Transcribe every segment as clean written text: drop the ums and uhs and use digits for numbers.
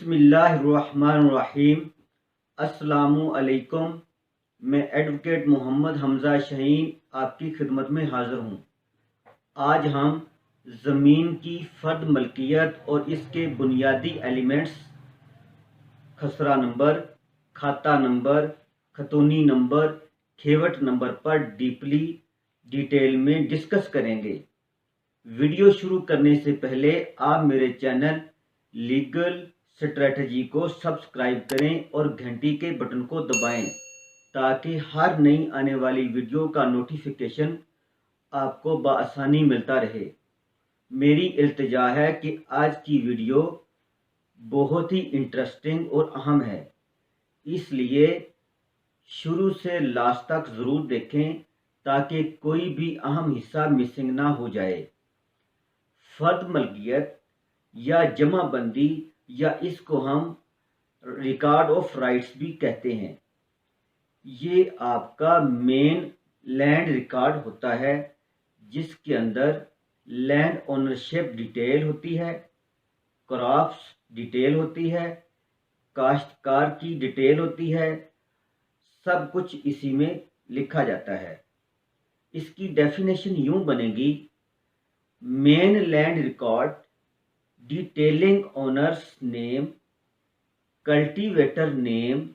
बिस्मिल्लाहिर्रहमानिर्रहीम। अस्सलामु अलैकुम। मैं एडवोकेट मोहम्मद हमज़ा शहीन आपकी खिदमत में हाज़िर हूँ। आज हम ज़मीन की फ़र्द मलकियत और इसके बुनियादी एलिमेंट्स खसरा नंबर, खाता नंबर, खतूनी नंबर, खेवट नंबर पर डीपली डिटेल में डिस्कस करेंगे। वीडियो शुरू करने से पहले आप मेरे चैनल लीगल स्ट्रेटजी को सब्सक्राइब करें और घंटी के बटन को दबाएं ताकि हर नई आने वाली वीडियो का नोटिफिकेशन आपको बआसानी मिलता रहे। मेरी इल्तिजा है कि आज की वीडियो बहुत ही इंटरेस्टिंग और अहम है, इसलिए शुरू से लास्ट तक ज़रूर देखें ताकि कोई भी अहम हिस्सा मिसिंग ना हो जाए। फ़र्द मलकियत या जमाबंदी या इसको हम रिकॉर्ड ऑफ राइट्स भी कहते हैं। ये आपका मेन लैंड रिकॉर्ड होता है जिसके अंदर लैंड ओनरशिप डिटेल होती है, क्रॉप्स डिटेल होती है, काश्तकार की डिटेल होती है, सब कुछ इसी में लिखा जाता है। इसकी डेफिनेशन यूं बनेगी: main land record detailing owners name, cultivator name,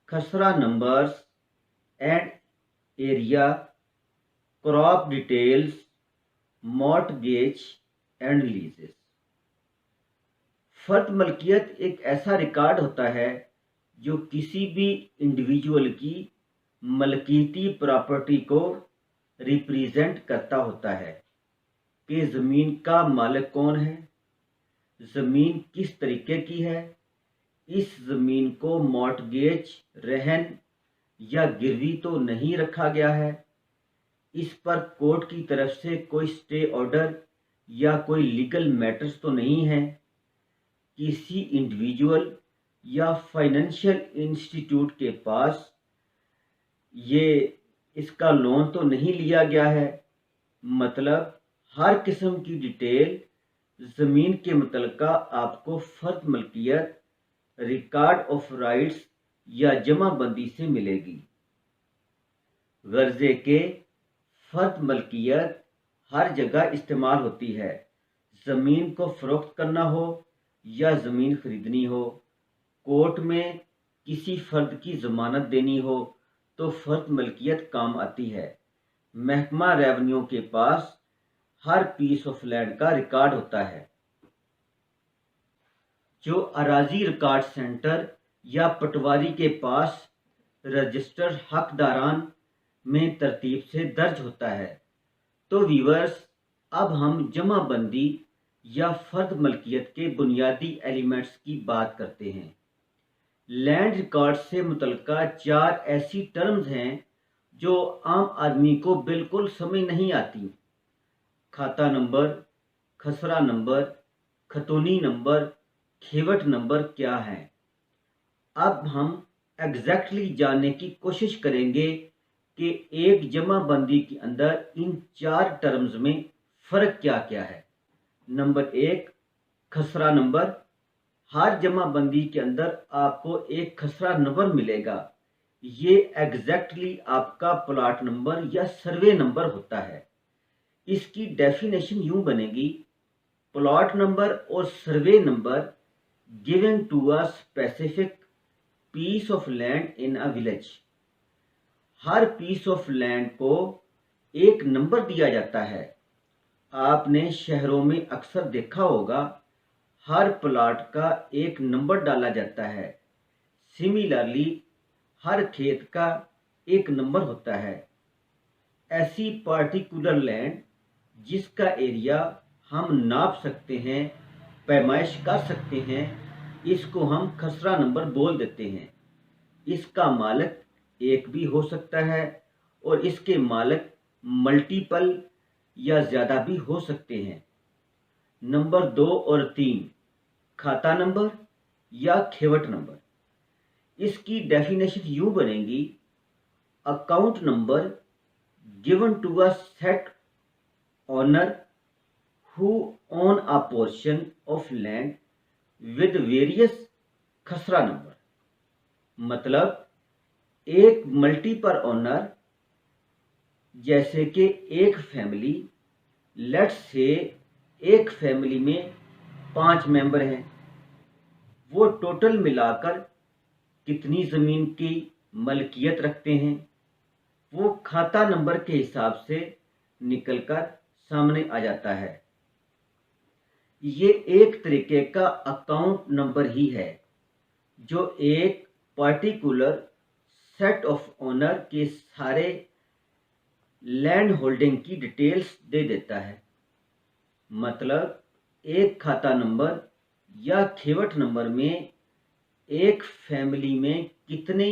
khasra numbers and area, crop details, mortgage and leases. फर्द मलकियत एक ऐसा रिकॉर्ड होता है जो किसी भी इंडिविजुअल की मलकियती प्रॉपर्टी को रिप्रेजेंट करता होता है कि ज़मीन का मालिक कौन है, ज़मीन किस तरीके की है, इस ज़मीन को मॉर्टगेज, रहन या गिरवी तो नहीं रखा गया है, इस पर कोर्ट की तरफ से कोई स्टे ऑर्डर या कोई लीगल मैटर्स तो नहीं है, किसी इंडिविजुअल या फाइनेंशियल इंस्टीट्यूट के पास ये इसका लोन तो नहीं लिया गया है। मतलब हर किस्म की डिटेल ज़मीन के मुतल्लिका आपको फ़र्द मलकियत, रिकॉर्ड ऑफ राइट्स या जमाबंदी से मिलेगी। गर्जे के फ़र्द मलकियत हर जगह इस्तेमाल होती है। ज़मीन को फ़रोख्त करना हो या ज़मीन खरीदनी हो, कोर्ट में किसी फ़र्द की ज़मानत देनी हो तो फ़र्द मलकियत काम आती है। महकमा रेवेन्यू के पास हर पीस ऑफ लैंड का रिकॉर्ड होता है। जो अराजी रिकॉर्ड सेंटर या पटवारी के पास रजिस्टर्ड हकदारान में तरतीब से दर्ज होता है। तो व्यूअर्स, अब हम जमाबंदी या फ़र्द मलकियत के बुनियादी एलिमेंट्स की बात करते हैं। लैंड रिकॉर्ड से मुतल्लिका 4 ऐसी टर्म्स हैं जो आम आदमी को बिल्कुल समझ नहीं आती। खाता नंबर, खसरा नंबर, खतूनी नंबर, खेवट नंबर क्या है। अब हम एग्जैक्टली जानने की कोशिश करेंगे कि एक जमाबंदी के अंदर इन 4 टर्म्स में फ़र्क क्या क्या है। नंबर 1, खसरा नंबर। हर जमाबंदी के अंदर आपको एक खसरा नंबर मिलेगा। ये एग्जैक्टली आपका प्लॉट नंबर या सर्वे नंबर होता है। इसकी डेफिनेशन यूं बनेगी: प्लॉट नंबर और survey number given to a specific piece of land in a village. हर पीस ऑफ लैंड को एक नंबर दिया जाता है। आपने शहरों में अक्सर देखा होगा, हर प्लॉट का एक नंबर डाला जाता है। सिमिलरली हर खेत का एक नंबर होता है। ऐसी पार्टिकुलर लैंड जिसका एरिया हम नाप सकते हैं, पैमाइश कर सकते हैं, इसको हम खसरा नंबर बोल देते हैं। इसका मालिक एक भी हो सकता है और इसके मालिक मल्टीपल या ज़्यादा भी हो सकते हैं। नंबर 2 और 3, खाता नंबर या खेवट नंबर। इसकी डेफिनेशन यूं बनेगी: account number given to a set owner who own a portion of land with various khasra number. मतलब एक मल्टीपल ओनर, जैसे कि एक फैमिली, लेट्स से एक फैमिली में 5 मेंबर हैं, वो टोटल मिलाकर कितनी ज़मीन की मलकियत रखते हैं, वो खाता नंबर के हिसाब से निकलकर सामने आ जाता है। ये एक तरीके का अकाउंट नंबर ही है जो एक पार्टिकुलर सेट ऑफ ओनर के सारे लैंड होल्डिंग की डिटेल्स दे देता है। मतलब एक खाता नंबर या खेवट नंबर में एक फैमिली में कितने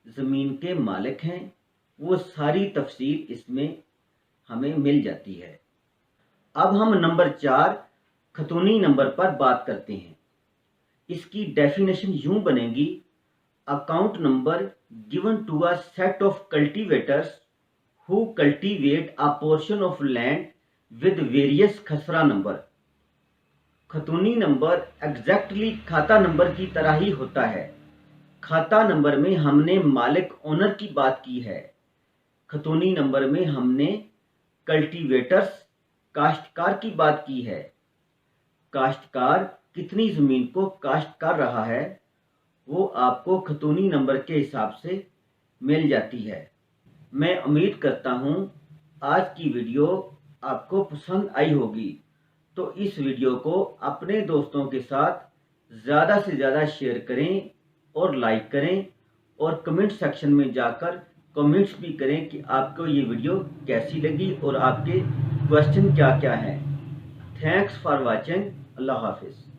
ज़मीन के मालिक हैं, वो सारी तफसील इसमें हमें मिल जाती है। अब हम नंबर 4 खतूनी नंबर पर बात करते हैं। इसकी डेफिनेशन यूं बनेगी: account number given to a set of cultivators who cultivate a portion of land with various khasra number. खतूनी नंबर एग्जैक्टली खाता नंबर की तरह ही होता है। खाता नंबर में हमने मालिक ओनर की बात की है, खतूनी नंबर में हमने कल्टीवेटर्स काश्तकार की बात की है। काश्तकार कितनी ज़मीन को काश्त कर रहा है वो आपको खतूनी नंबर के हिसाब से मिल जाती है। मैं उम्मीद करता हूँ आज की वीडियो आपको पसंद आई होगी, तो इस वीडियो को अपने दोस्तों के साथ ज़्यादा से ज़्यादा शेयर करें और लाइक करें, और कमेंट सेक्शन में जाकर कमेंट्स भी करें कि आपको ये वीडियो कैसी लगी और आपके क्वेश्चन क्या क्या हैं। Thanks for watching. अल्लाह हाफिज़।